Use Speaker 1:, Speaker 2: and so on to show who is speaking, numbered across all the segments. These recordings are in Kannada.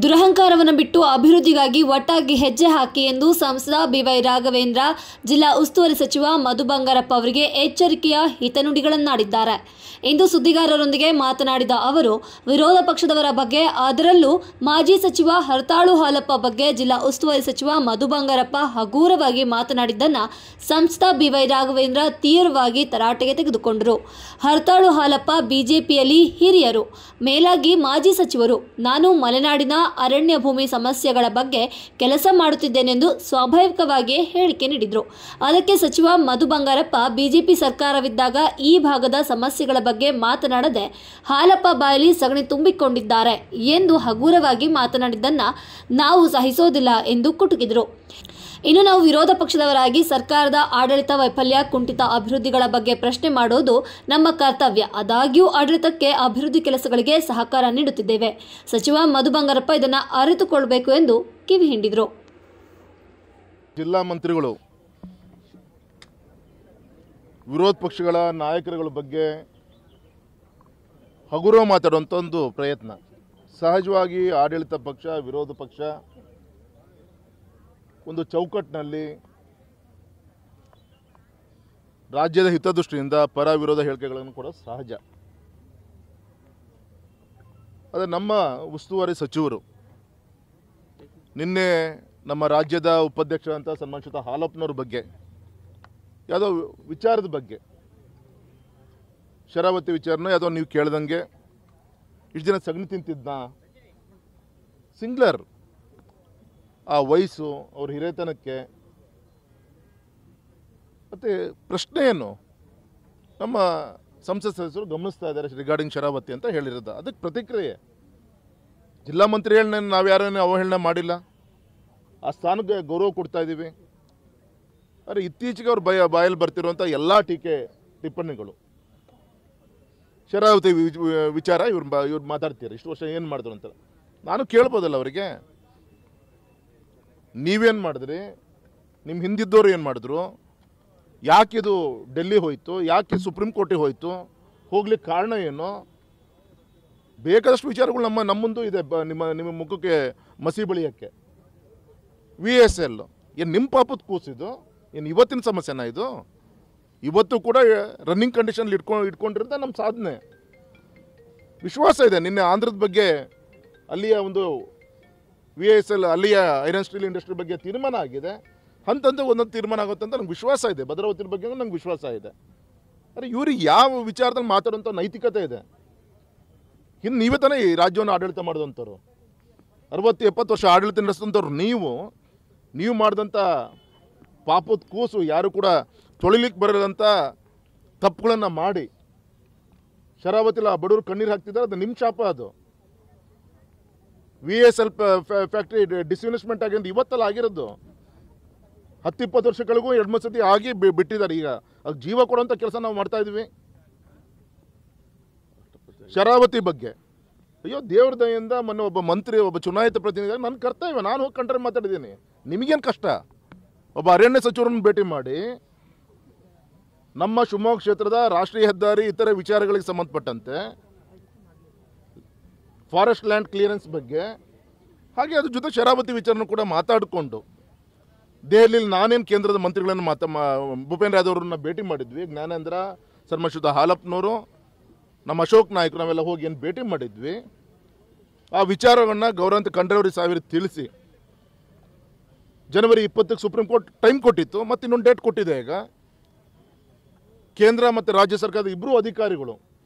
Speaker 1: ದುರಹಂಕಾರವನ್ನು ಬಿಟ್ಟು ಅಭಿವೃದ್ಧಿಗಾಗಿ ಒಟ್ಟಾಗಿ ಹೆಜ್ಜೆ ಹಾಕಿ ಎಂದು ಸಂಸದ ಬಿವೈ ರಾಘವೇಂದ್ರ ಜಿಲ್ಲಾ ಉಸ್ತುವಾರಿ ಸಚಿವ ಮಧು ಬಂಗಾರಪ್ಪ ಅವರಿಗೆ ಎಚ್ಚರಿಕೆಯ ಹಿತನುಡಿಗಳನ್ನಾಡಿದ್ದಾರೆ. ಇಂದು ಸುದ್ದಿಗಾರರೊಂದಿಗೆ ಮಾತನಾಡಿದ ಅವರು, ವಿರೋಧ ಪಕ್ಷದವರ ಬಗ್ಗೆ, ಅದರಲ್ಲೂ ಮಾಜಿ ಸಚಿವ ಹರತಾಳು ಹಾಲಪ್ಪ ಬಗ್ಗೆ ಜಿಲ್ಲಾ ಉಸ್ತುವಾರಿ ಸಚಿವ ಮಧು ಬಂಗಾರಪ್ಪ ಹಗೂರವಾಗಿ ಮಾತನಾಡಿದ್ದನ್ನು ಸಂಸದ ಬಿವೈ ರಾಘವೇಂದ್ರ ತೀವ್ರವಾಗಿ ತರಾಟೆಗೆ ತೆಗೆದುಕೊಂಡರು. ಹರತಾಳು ಹಾಲಪ್ಪ ಬಿಜೆಪಿಯಲ್ಲಿ ಹಿರಿಯರು, ಮೇಲಾಗಿ ಮಾಜಿ ಸಚಿವರು. ನಾನು ಮಲೆನಾಡಿನ ಅರಣ್ಯ ಭೂಮಿ ಸಮಸ್ಯೆಗಳ ಬಗ್ಗೆ ಕೆಲಸ ಮಾಡುತ್ತಿದ್ದೇನೆಂದು ಸ್ವಾಭಾವಿಕವಾಗಿಯೇ ಹೇಳಿಕೆ ನೀಡಿದರು. ಅದಕ್ಕೆ ಸಚಿವ ಮಧು ಬಂಗಾರಪ್ಪ ಬಿಜೆಪಿ ಸರ್ಕಾರವಿದ್ದಾಗ ಈ ಭಾಗದ ಸಮಸ್ಯೆಗಳ ಬಗ್ಗೆ ಮಾತನಾಡದೆ ಹಾಲಪ್ಪ ಬಾಯಲ್ಲಿ ಸಗಣಿ ತುಂಬಿಕೊಂಡಿದ್ದಾರೆ ಎಂದು ಹಗೂರವಾಗಿ ಮಾತನಾಡಿದ್ದನ್ನು ನಾವು ಸಹಿಸೋದಿಲ್ಲ ಎಂದು ಕುಟುಕಿದರು. ಇನ್ನು ನಾವು ವಿರೋಧ ಪಕ್ಷದವರಾಗಿ ಸರ್ಕಾರದ ಆಡಳಿತ ವೈಫಲ್ಯ, ಕುಂಠಿತ ಅಭಿವೃದ್ಧಿಗಳ ಬಗ್ಗೆ ಪ್ರಶ್ನೆ ಮಾಡೋದು ನಮ್ಮ ಕರ್ತವ್ಯ. ಆದಾಗ್ಯೂ ಆಡಳಿತಕ್ಕೆ, ಅಭಿವೃದ್ಧಿ ಕೆಲಸಗಳಿಗೆ ಸಹಕಾರ ನೀಡುತ್ತಿದ್ದೇವೆ. ಸಚಿವ ಮಧು ಬಂಗಾರಪ್ಪ ಇದನ್ನು ಅರಿತುಕೊಳ್ಳಬೇಕು ಎಂದು ಕಿವಿ ಹಿಂಡಿದರು.
Speaker 2: ಜಿಲ್ಲಾ ಮಂತ್ರಿಗಳು ವಿರೋಧ ಪಕ್ಷಗಳ ನಾಯಕರುಗಳ ಬಗ್ಗೆ ಹಗುರ ಮಾತಾಡುವಂಥ ಒಂದು ಪ್ರಯತ್ನ. ಸಹಜವಾಗಿ ಆಡಳಿತ ಪಕ್ಷ, ವಿರೋಧ ಪಕ್ಷ ಒಂದು ಚೌಕಟ್ಟಿನಲ್ಲಿ ರಾಜ್ಯದ ಹಿತದೃಷ್ಟಿಯಿಂದ ಪರ ವಿರೋಧ ಹೇಳಿಕೆಗಳನ್ನು ಕೂಡ ಸಹಜ. ಆದರೆ ನಮ್ಮ ಉಸ್ತುವಾರಿ ಸಚಿವರು ನಿನ್ನೆ ನಮ್ಮ ರಾಜ್ಯದ ಉಪಾಧ್ಯಕ್ಷರಂತ ಸನ್ಮಾನಿತ ಹಾಲಪ್ಪನವ್ರ ಬಗ್ಗೆ ಯಾವುದೋ ವಿಚಾರದ ಬಗ್ಗೆ, ಶರಾವತಿ ವಿಚಾರನ ಯಾವುದೋ ನೀವು ಕೇಳ್ದಂಗೆ ಇಷ್ಟು ದಿನ ಸಗಣಿ ತಿಂತಿದ್ನ, ಸಿಂಗ್ಲರ್ ಆ ವಯಸ್ಸು, ಅವ್ರ ಹಿರೇತನಕ್ಕೆ ಮತ್ತು ಪ್ರಶ್ನೆ ಏನು ನಮ್ಮ ಸಂಸತ್ ಸದಸ್ಯರು ಗಮನಿಸ್ತಾ ಇದ್ದಾರೆ ರಿಗಾರ್ಡಿಂಗ್ ಶರಾವತಿ ಅಂತ ಹೇಳಿರೋದು. ಅದಕ್ಕೆ ಪ್ರತಿಕ್ರಿಯೆ ಜಿಲ್ಲಾ ಮಂತ್ರಿಗಳನ್ನ ನಾವು ಯಾರನ್ನೇ ಅವಹೇಳನೆ ಮಾಡಿಲ್ಲ, ಆ ಸ್ಥಾನಕ್ಕೆ ಗೌರವ ಕೊಡ್ತಾ ಇದ್ದೀವಿ. ಆದರೆ ಇತ್ತೀಚೆಗೆ ಅವ್ರ ಬಾಯಲ್ಲಿ ಬರ್ತಿರುವಂಥ ಎಲ್ಲ ಟೀಕೆ ಟಿಪ್ಪಣಿಗಳು ಶರಾವತಿ ವಿಚಾರ ಇವ್ರು ಮಾತಾಡ್ತೀರಿ, ಇಷ್ಟು ವರ್ಷ ಏನು ಮಾಡಿದ್ರು ಅಂತ ನಾನು ಕೇಳ್ಬೋದಲ್ಲ ಅವರಿಗೆ. ನೀವೇನು ಮಾಡಿದ್ರಿ, ನಿಮ್ಮ ಹಿಂದಿದ್ದವರು ಏನು ಮಾಡಿದ್ರು, ಯಾಕಿದು ಡೆಲ್ಲಿ ಹೋಯಿತು, ಯಾಕೆ ಸುಪ್ರೀಂ ಕೋರ್ಟಿಗೆ ಹೋಯಿತು, ಹೋಗ್ಲಿಕ್ಕೆ ಕಾರಣ ಏನು, ಬೇಕಾದಷ್ಟು ವಿಚಾರಗಳು ನಮ್ಮ ಮುಂದೆ ಇದೆ. ನಿಮ್ಮ ಮುಖಕ್ಕೆ ಮಸಿ ಬಳಿಯೋಕ್ಕೆ VSL ಏನು ನಿಮ್ಮ ಪಾಪದ ಕೂಸಿದು, ಏನು ಇವತ್ತಿನ ಸಮಸ್ಯೆನ ಇದು? ಇವತ್ತು ಕೂಡ ರನ್ನಿಂಗ್ ಕಂಡೀಷನ್ ಇಟ್ಕೊಂಡಿರೋದು ನಮ್ಮ ಸಾಧನೆ. ವಿಶ್ವಾಸ ಇದೆ. ನಿನ್ನೆ ಆಂಧ್ರದ ಬಗ್ಗೆ ಅಲ್ಲಿಯ ಒಂದು VSL ಅಲ್ಲಿಯ ಐರನ್ ಸ್ಟೀಲ್ ಇಂಡಸ್ಟ್ರಿ ಬಗ್ಗೆ ತೀರ್ಮಾನ ಆಗಿದೆ. ಹಂತಂತ ಒಂದೊಂದು ತೀರ್ಮಾನ ಆಗುತ್ತೆ ಅಂತ ನಂಗೆ ವಿಶ್ವಾಸ ಇದೆ. ಭದ್ರಾವತಿ ಬಗ್ಗೆ ನಂಗೆ ವಿಶ್ವಾಸ ಇದೆ. ಆದರೆ ಇವ್ರಿಗೆ ಯಾವ ವಿಚಾರದಲ್ಲಿ ಮಾತಾಡುವಂಥ ನೈತಿಕತೆ ಇದೆ? ಇನ್ನು ನೀವೇ ತಾನೇ ಈ ರಾಜ್ಯವನ್ನು ಆಡಳಿತ ಮಾಡಿದಂಥವ್ರು, 60-70 ವರ್ಷ ಆಡಳಿತ ನಡೆಸಿದಂಥವ್ರು ನೀವು ಮಾಡಿದಂಥ ಪಾಪದ ಕೂಸು, ಯಾರು ಕೂಡ ತೊಳಿಲಿಕ್ಕೆ ಬರೋದಂಥ ತಪ್ಪುಗಳನ್ನು ಮಾಡಿ ಶರಾವತಿಲ ಬಡವರು ಕಣ್ಣೀರು ಹಾಕ್ತಿದ್ದಾರೆ. ಅದು ನಿಮ್ಮ ಶಾಪ. ಅದು VSL ಫ್ಯಾಕ್ಟ್ರಿ ಡಿಸ್ಇನ್ವೆಸ್ಟ್ಮೆಂಟ್ ಆಗಿರೋದು ಇವತ್ತಲ್ಲ ಆಗಿರೋದು. 10-20 ವರ್ಷಗಳಿಗೂ 2-3 ಸತಿ ಆಗಿ ಬಿಟ್ಟಿದ್ದಾರೆ. ಈಗ ಅದು ಜೀವ ಕೊಡುವಂಥ ಕೆಲಸ ನಾವು ಮಾಡ್ತಾ ಇದ್ವಿ. ಶರಾವತಿ ಬಗ್ಗೆ ಅಯ್ಯೋ ದೇವ್ರ ದಯೆಯಿಂದ ಮೊನ್ನೆ ಒಬ್ಬ ಮಂತ್ರಿ, ಒಬ್ಬ ಚುನಾಯಿತ ಪ್ರತಿನಿಧಿ, ನನ್ನ ಕರ್ತವ್ಯ, ನಾನು ಹೋಗಿ ಕಂಡ್ರೆ ಮಾತಾಡಿದ್ದೀನಿ. ನಿಮಗೇನು ಕಷ್ಟ? ಒಬ್ಬ ಅರಣ್ಯ ಸಚಿವರನ್ನು ಭೇಟಿ ಮಾಡಿ ನಮ್ಮ ಶಿವಮೊಗ್ಗ ಕ್ಷೇತ್ರದ ರಾಷ್ಟ್ರೀಯ ಹೆದ್ದಾರಿ ಇತರ ವಿಚಾರಗಳಿಗೆ ಸಂಬಂಧಪಟ್ಟಂತೆ ಫಾರೆಸ್ಟ್ ಲ್ಯಾಂಡ್ ಕ್ಲಿಯರೆನ್ಸ್ ಬಗ್ಗೆ, ಹಾಗೆ ಅದ್ರ ಜೊತೆ ಶರಾವತಿ ವಿಚಾರನೂ ಕೂಡ ಮಾತಾಡಿಕೊಂಡು ದೆಹಲಿಯಲ್ಲಿ ನಾನೇನು ಕೇಂದ್ರದ ಮಂತ್ರಿಗಳನ್ನು ಭೂಪೇಂದ್ರ ಯಾದವ್ ಅವರನ್ನ ಭೇಟಿ ಮಾಡಿದ್ವಿ. ಜ್ಞಾನೇಂದ್ರ, ಸನ್ಮಾನಿತ ಹಾಲಪ್ಪನವರು, ನಮ್ಮ ಅಶೋಕ್ ನಾಯ್ಕರು ನಾವೆಲ್ಲ ಹೋಗಿ ಏನು ಭೇಟಿ ಮಾಡಿದ್ವಿ. ಆ ವಿಚಾರಗಳನ್ನ ಗೌರವಂತ ಖಂಡ್ರೆಯವ್ರ ಸಾವಿರ ತಿಳಿಸಿ ಜನವರಿ 20ಕ್ಕೆ ಸುಪ್ರೀಂ ಕೋರ್ಟ್ ಟೈಮ್ ಕೊಟ್ಟಿತ್ತು, ಮತ್ತು ಇನ್ನೊಂದು ಡೇಟ್ ಕೊಟ್ಟಿದೆ. ಈಗ ಕೇಂದ್ರ ಮತ್ತು ರಾಜ್ಯ ಸರ್ಕಾರದ ಇಬ್ಬರೂ ಅಧಿಕಾರಿಗಳು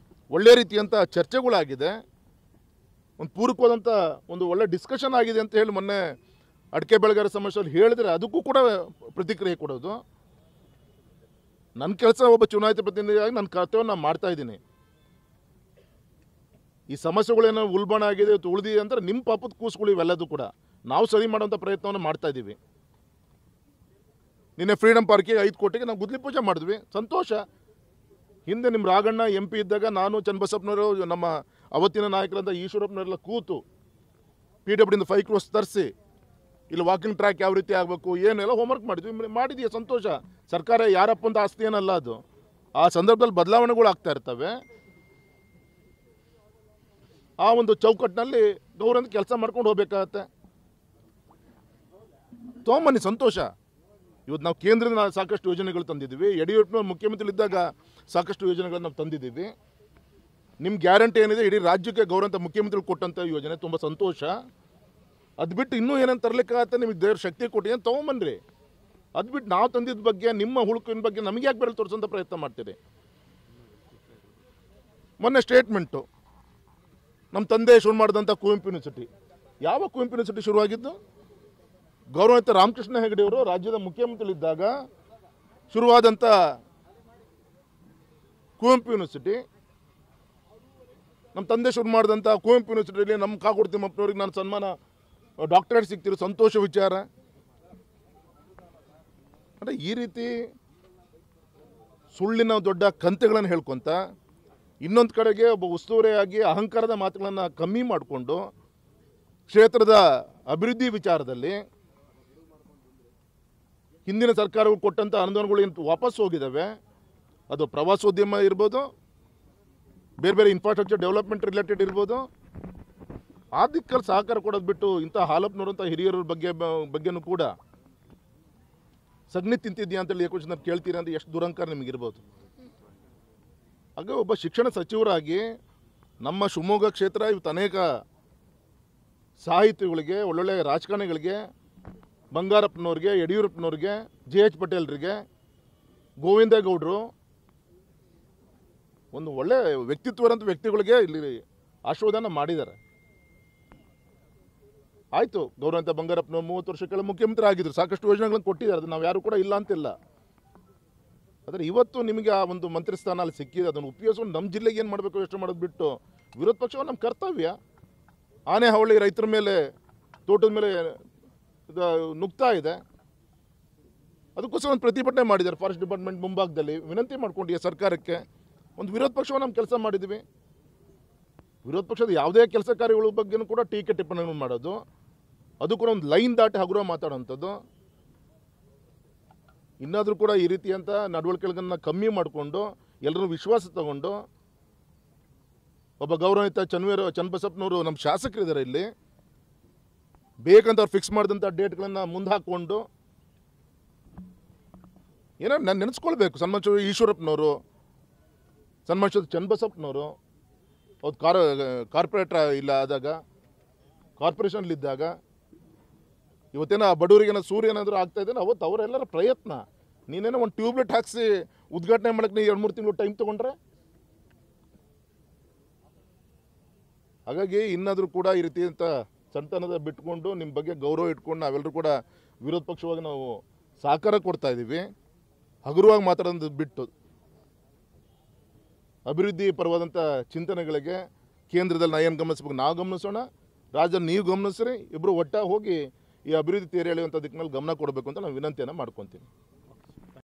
Speaker 2: ಒಳ್ಳೆ ರೀತಿಯಂಥ ಚರ್ಚೆಗಳಾಗಿದೆ, ಒಂದು ಪೂರಕವಾದಂಥ ಒಂದು ಒಳ್ಳೆ ಡಿಸ್ಕಷನ್ ಆಗಿದೆ ಅಂತ ಹೇಳಿ ಮೊನ್ನೆ ಅಡಿಕೆ ಬೆಳೆಗಾರ ಸಮಸ್ಯೆಯಲ್ಲಿ ಹೇಳಿದ್ರೆ ಅದಕ್ಕೂ ಕೂಡ ಪ್ರತಿಕ್ರಿಯೆ ಕೊಡೋದು ನನ್ನ ಕೆಲಸ. ಒಬ್ಬ ಚುನಾಯಿತ ಪ್ರತಿನಿಧಿಯಾಗಿ ನನ್ನ ಕರ್ತವ್ಯ ನಾನು ಮಾಡ್ತಾ ಇದ್ದೀನಿ. ಈ ಸಮಸ್ಯೆಗಳೇನೋ ಉಲ್ಬಣ ಆಗಿದೆ, ಉಳಿದಿದೆ ಅಂದರೆ ನಿಮ್ಮ ಪಾಪದ ಕೂಸುಗಳು ಇವೆಲ್ಲದೂ ಕೂಡ ನಾವು ಸರಿ ಮಾಡುವಂಥ ಪ್ರಯತ್ನವನ್ನು ಮಾಡ್ತಾ ಇದ್ದೀವಿ. ನಿನ್ನೆ ಫ್ರೀಡಮ್ ಪಾರ್ಕಿಗೆ 5 ಕೋಟಿಗೆ ನಾವು ಗುದ್ಲಿ ಪೂಜೆ ಮಾಡಿದ್ವಿ, ಸಂತೋಷ. ಹಿಂದೆ ನಿಮ್ಮ ರಾಘಣ್ಣ MP ಇದ್ದಾಗ ನಾನು, ಚನ್ನಬಸಪ್ಪನವರು, ನಮ್ಮ ಅವತ್ತಿನ ನಾಯಕರಂತ ಈಶ್ವರಪ್ಪನವರೆಲ್ಲ ಕೂತು PWD 5 crores ತರಿಸಿ ಇಲ್ಲಿ ವಾಕಿಂಗ್ ಟ್ರ್ಯಾಕ್ ಯಾವ ರೀತಿ ಆಗಬೇಕು ಏನೆಲ್ಲ ಹೋಮ್ವರ್ಕ್ ಮಾಡಿದ್ವಿ. ಸಂತೋಷ. ಸರ್ಕಾರ ಯಾರಪ್ಪ ಅಂತ ಆಸ್ತಿ ಏನಲ್ಲ ಅದು. ಆ ಸಂದರ್ಭದಲ್ಲಿ ಬದಲಾವಣೆಗಳು ಆಗ್ತಾ ಇರ್ತವೆ. ಆ ಒಂದು ಚೌಕಟ್ಟಿನಲ್ಲಿ ಗೌರವ ಕೆಲಸ ಮಾಡ್ಕೊಂಡು ಹೋಗ್ಬೇಕಾಗತ್ತೆ. ತೊಗೊಂಬನ್ನಿ, ಸಂತೋಷ. ಇವತ್ತು ನಾವು ಕೇಂದ್ರದಿಂದ ಸಾಕಷ್ಟು ಯೋಜನೆಗಳು ತಂದಿದ್ದೀವಿ. ಯಡಿಯೂರಪ್ಪನವ್ರು ಮುಖ್ಯಮಂತ್ರಿ ಇದ್ದಾಗ ಸಾಕಷ್ಟು ಯೋಜನೆಗಳನ್ನು ನಾವು ತಂದಿದ್ದೀವಿ. ನಿಮ್ಮ ಗ್ಯಾರಂಟಿ ಏನಿದೆ ಇಡೀ ರಾಜ್ಯಕ್ಕೆ ಗೌರವ ಮುಖ್ಯಮಂತ್ರಿ ಕೊಟ್ಟಂಥ ಯೋಜನೆ ತುಂಬ ಸಂತೋಷ. ಅದು ಬಿಟ್ಟು ಇನ್ನೂ ಏನೇನು ತರಲಿಕ್ಕಾಗತ್ತೆ, ನಿಮಗೆ ದೇವ್ರ ಶಕ್ತಿ ಕೊಟ್ಟಿದೆ ತೊಗೊಂಬನ್ರಿ. ಅದು ಬಿಟ್ಟು ನಾವು ತಂದಿದ್ದ ಬಗ್ಗೆ, ನಿಮ್ಮ ಹುಳುಕಿನ ಬಗ್ಗೆ ನಮಗೆ ಯಾಕೆ ಬೆರಳು ತೋರಿಸೋಂಥ ಪ್ರಯತ್ನ ಮಾಡ್ತೀರಿ? ಮೊನ್ನೆ ಸ್ಟೇಟ್ಮೆಂಟು ನಮ್ಮ ತಂದೆ ಶುರು ಮಾಡಿದಂಥ ಕುವೆಂಪು ಯೂನಿವರ್ಸಿಟಿ. ಯಾವ ಕುವೆಂಪು ಯೂನಿವರ್ಸಿಟಿ ಶುರುವಾಗಿದ್ದು? ಗೌರವಾನ್ವಿತ ರಾಮಕೃಷ್ಣ ಹೆಗಡೆಯವರು ರಾಜ್ಯದ ಮುಖ್ಯಮಂತ್ರಿಗಳಿದ್ದಾಗ ಶುರುವಾದಂಥ ಕುವೆಂಪು ಯೂನಿವರ್ಸಿಟಿ. ನಮ್ಮ ತಂದೆ ಶುರು ಮಾಡಿದಂಥ ಕುವೆಂಪು ಯೂನಿವರ್ಸಿಟಿಯಲ್ಲಿ ನಮ್ಮ ಕಾಗೋಡು ತಿಮ್ಮಪ್ಪನವ್ರಿಗೆ ನಾನು ಸನ್ಮಾನ ಡಾಕ್ಟರೇಟ್ ಸಿಗ್ತಿರೋ ಸಂತೋಷ ವಿಚಾರ. ಅಂದರೆ ಈ ರೀತಿ ಸುಳ್ಳಿನ ದೊಡ್ಡ ಕಂತೆಗಳನ್ನು ಹೇಳ್ಕೊತ ಇನ್ನೊಂದು ಕಡೆಗೆ ಒಬ್ಬ ಉಸ್ತುವಾರಿಯಾಗಿ ಅಹಂಕಾರದ ಮಾತುಗಳನ್ನು ಕಮ್ಮಿ ಮಾಡಿಕೊಂಡು ಕ್ಷೇತ್ರದ ಅಭಿವೃದ್ಧಿ ವಿಚಾರದಲ್ಲಿ ಹಿಂದಿನ ಸರ್ಕಾರಗಳು ಕೊಟ್ಟಂಥ ಅನುದಾನಗಳು ಏನು ವಾಪಸ್ ಹೋಗಿದ್ದಾವೆ, ಅದು ಪ್ರವಾಸೋದ್ಯಮ ಇರ್ಬೋದು, ಬೇರೆ ಬೇರೆ ಇನ್ಫ್ರಾಸ್ಟ್ರಕ್ಚರ್ ಡೆವಲಪ್ಮೆಂಟ್ ರಿಲೇಟೆಡ್ ಇರ್ಬೋದು, ಆ ದಿಕ್ಕಲ್ಲಿ ಸಹಕಾರ ಕೊಡೋದು ಬಿಟ್ಟು ಇಂಥ ಹಾಲಪ್ಪನವರಂಥ ಹಿರಿಯರ ಬಗ್ಗೆನೂ ಕೂಡ ಸಗಣಿ ತಿಂತಿದ್ಯಾ ಅಂತೇಳಿ ಕ್ವಶನ್ ಕೇಳ್ತೀರಾ ಅಂದರೆ ಎಷ್ಟು ದುರಂಕಾರ ನಿಮಗಿರ್ಬೋದು. ಹಾಗೆ ಒಬ್ಬ ಶಿಕ್ಷಣ ಸಚಿವರಾಗಿ ನಮ್ಮ ಶಿವಮೊಗ್ಗ ಕ್ಷೇತ್ರ ಇವತ್ತು ಅನೇಕ ಸಾಹಿತಿಗಳಿಗೆ, ಒಳ್ಳೊಳ್ಳೆ ರಾಜಕಾರಣಿಗಳಿಗೆ, ಬಂಗಾರಪ್ಪನವ್ರಿಗೆ, ಯಡಿಯೂರಪ್ಪನವ್ರಿಗೆ, JH ಪಟೇಲ್ರಿಗೆ, ಗೋವಿಂದೇಗೌಡರು, ಒಂದು ಒಳ್ಳೆ ವ್ಯಕ್ತಿತ್ವರಂಥ ವ್ಯಕ್ತಿಗಳಿಗೆ ಇಲ್ಲಿ ಆಶೀರ್ವಾದನ ಮಾಡಿದ್ದಾರೆ. ಆಯಿತು, ಗೌರವಾನ್ವಿತ ಬಂಗಾರಪ್ಪನವ್ರು 30 ವರ್ಷ ಕೆಳ ಮುಖ್ಯಮಂತ್ರಿ ಆಗಿದ್ರು, ಸಾಕಷ್ಟು ಯೋಜನೆಗಳನ್ನು ಕೊಟ್ಟಿದ್ದಾರೆ, ಅದು ನಾವು ಯಾರು ಕೂಡ ಇಲ್ಲ ಅಂತಿಲ್ಲ. ಆದರೆ ಇವತ್ತು ನಿಮಗೆ ಆ ಒಂದು ಮಂತ್ರಿ ಸ್ಥಾನ ಅಲ್ಲಿ ಸಿಕ್ಕಿದೆ, ಅದನ್ನು ಉಪಯೋಗಿಸ್ಕೊಂಡು ನಮ್ಮ ಜಿಲ್ಲೆಗೆ ಏನು ಮಾಡಬೇಕು ಯೋಚನೆ ಮಾಡೋದು ಬಿಟ್ಟು ವಿರೋಧ ಪಕ್ಷ ನಮ್ಮ ಕರ್ತವ್ಯ. ಆನೆ ಹಾವಳಿ ರೈತರ ಮೇಲೆ, ತೋಟದ ಮೇಲೆ ನುಗ್ತಾ ಇದೆ, ಅದಕ್ಕೋಸ್ಕರ ಒಂದು ಪ್ರತಿಭಟನೆ ಮಾಡಿದ್ದಾರೆ ಫಾರೆಸ್ಟ್ ಡಿಪಾರ್ಟ್ಮೆಂಟ್ ಮುಂಭಾಗದಲ್ಲಿ. ವಿನಂತಿ ಮಾಡ್ಕೊಂಡಿದ್ದೀವಿ ಸರ್ಕಾರಕ್ಕೆ, ಒಂದು ವಿರೋಧ ಪಕ್ಷವನ್ನು ನಮ್ಮ ಕೆಲಸ ಮಾಡಿದ್ದೀವಿ. ವಿರೋಧ ಪಕ್ಷದ ಯಾವುದೇ ಕೆಲಸ ಕಾರ್ಯಗಳ ಬಗ್ಗೆನೂ ಕೂಡ ಟೀಕೆ ಟಿಪ್ಪಣಿಗಳನ್ನು ಮಾಡೋದು, ಅದು ಕೂಡ ಒಂದು ಲೈನ್ ದಾಟಿ ಹಗುರ ಮಾತಾಡೋಂಥದ್ದು. ಇನ್ನಾದರೂ ಕೂಡ ಈ ರೀತಿಯಂಥ ನಡವಳಿಕೆಗಳನ್ನ ಕಮ್ಮಿ ಮಾಡಿಕೊಂಡು ಎಲ್ಲರೂ ವಿಶ್ವಾಸ ತಗೊಂಡು, ಒಬ್ಬ ಗೌರವಾನ್ವಿತ ಚನ್ನಬಸಪ್ಪನವರು ನಮ್ಮ ಶಾಸಕರಿದ್ದಾರೆ ಇಲ್ಲಿ, ಬೇಕಂತ ಅವ್ರು ಫಿಕ್ಸ್ ಮಾಡಿದಂಥ ಡೇಟ್ಗಳನ್ನು ಮುಂದೆ ಹಾಕ್ಕೊಂಡು ಏನೋ ನಾನು ನೆನೆಸ್ಕೊಳ್ಬೇಕು. ಸನ್ಮಾನ ಈಶ್ವರಪ್ಪನವರು, ಸನ್ಮಾನ ಚನ್ನಬಸಪ್ಪನವರು ಅವ್ರು ಕಾರ್ಪೊರೇಟ್ರ್ ಇಲ್ಲ ಆದಾಗ, ಕಾರ್ಪೊರೇಷನ್ಲಿದ್ದಾಗ, ಇವತ್ತೇನೋ ಬಡವರಿಗೇನೋ ಸೂರ್ಯನಾದರೂ ಆಗ್ತಾ ಇದ್ದೇನೆ, ಅವತ್ತು ಅವರೆಲ್ಲರ ಪ್ರಯತ್ನ. ನೀನೇನೋ ಒಂದು ಟ್ಯೂಬ್ಲೆಟ್ ಹಾಕಿಸಿ ಉದ್ಘಾಟನೆ ಮಾಡೋಕ್ಕೆ ನೀವು 2-3 ತಿಂಗಳು ಟೈಮ್ ತೊಗೊಂಡ್ರೆ. ಹಾಗಾಗಿ ಇನ್ನಾದರೂ ಕೂಡ ಈ ರೀತಿ ಅಂತ ಸಣ್ತನದ ಬಿಟ್ಕೊಂಡು ನಿಮ್ಮ ಬಗ್ಗೆ ಗೌರವ ಇಟ್ಕೊಂಡು ನಾವೆಲ್ಲರೂ ಕೂಡ ವಿರೋಧ ಪಕ್ಷವಾಗಿ ನಾವು ಸಹಕಾರ ಕೊಡ್ತಾ ಇದ್ದೀವಿ. ಹಗುರವಾಗಿ ಮಾತಾಡೋದು ಬಿಟ್ಟು ಅಭಿವೃದ್ಧಿ ಪರವಾದಂಥ ಚಿಂತನೆಗಳಿಗೆ ಕೇಂದ್ರದಲ್ಲಿ ನಾವು ಏನು ಗಮನಿಸ್ಬೇಕು ನಾವು ಗಮನಿಸೋಣ, ರಾಜ್ಯದಲ್ಲಿ ನೀವು ಗಮನಿಸ್ರಿ, ಇಬ್ಬರು ಒಟ್ಟಾಗಿ ಹೋಗಿ ಈ ಅಭಿವೃದ್ಧಿ ತೇರು ಎಳೆಯುವಂಥ ದಿಕ್ಕಿನಲ್ಲಿ ಗಮನ ಕೊಡಬೇಕು ಅಂತ ನಾನು ವಿನಂತಿಯನ್ನು ಮಾಡ್ಕೊತೀನಿ.